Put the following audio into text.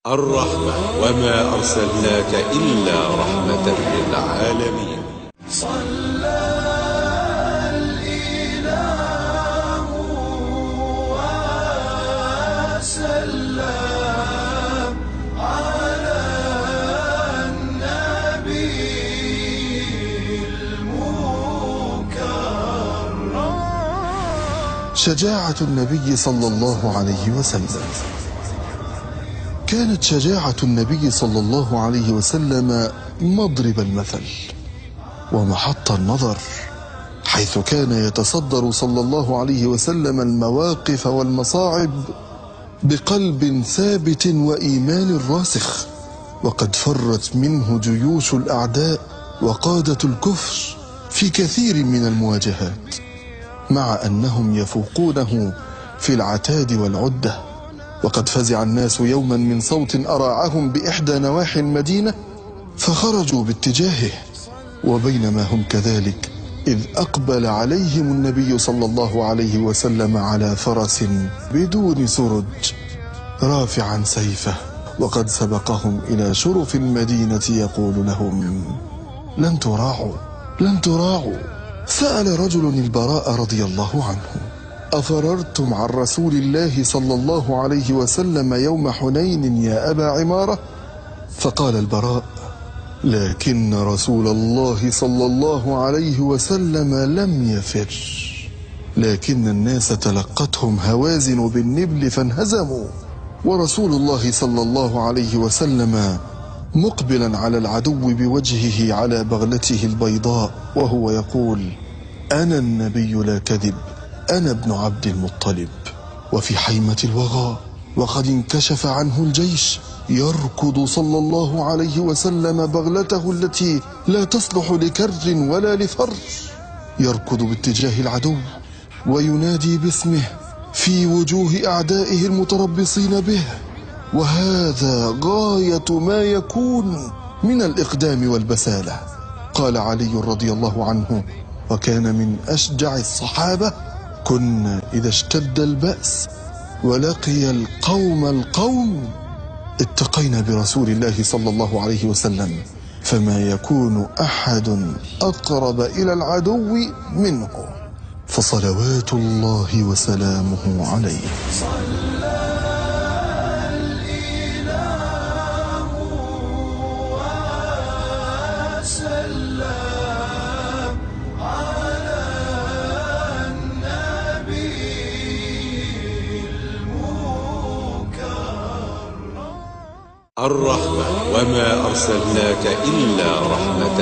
الرحمة وما أرسلناك إلا رحمة للعالمين. صلى الإله وسلم على النبي المكرم. شجاعة النبي صلى الله عليه وسلم. كانت شجاعة النبي صلى الله عليه وسلم مضرب المثل ومحط النظر، حيث كان يتصدر صلى الله عليه وسلم المواقف والمصاعب بقلب ثابت وإيمان راسخ، وقد فرت منه جيوش الأعداء وقادة الكفر في كثير من المواجهات، مع أنهم يفوقونه في العتاد والعدة. وقد فزع الناس يوما من صوت أراعهم بإحدى نواحي المدينة فخرجوا باتجاهه، وبينما هم كذلك إذ أقبل عليهم النبي صلى الله عليه وسلم على فرس بدون سرج رافعا سيفه، وقد سبقهم إلى شرف المدينة يقول لهم: لن تراعوا لن تراعوا. سأل رجل البراء رضي الله عنه: أفررتم عن رسول الله صلى الله عليه وسلم يوم حنين يا أبا عمارة؟ فقال البراء: لكن رسول الله صلى الله عليه وسلم لم يفر، لكن الناس تلقتهم هوازن بالنبل فانهزموا، ورسول الله صلى الله عليه وسلم مقبلا على العدو بوجهه على بغلته البيضاء وهو يقول: أنا النبي لا كذب، أنا ابن عبد المطلب. وفي حيمة الوغى وقد انكشف عنه الجيش يركض صلى الله عليه وسلم بغلته التي لا تصلح لكر ولا لفر، يركض باتجاه العدو وينادي باسمه في وجوه أعدائه المتربصين به، وهذا غاية ما يكون من الإقدام والبسالة. قال علي رضي الله عنه، وكان من أشجع الصحابة: كنا إذا اشتد البأس ولقي القوم اتقينا برسول الله صلى الله عليه وسلم، فما يكون أحد أقرب إلى العدو منه، فصلوات الله وسلامه عليه. الرحمة وما أرسلناك إلا رحمة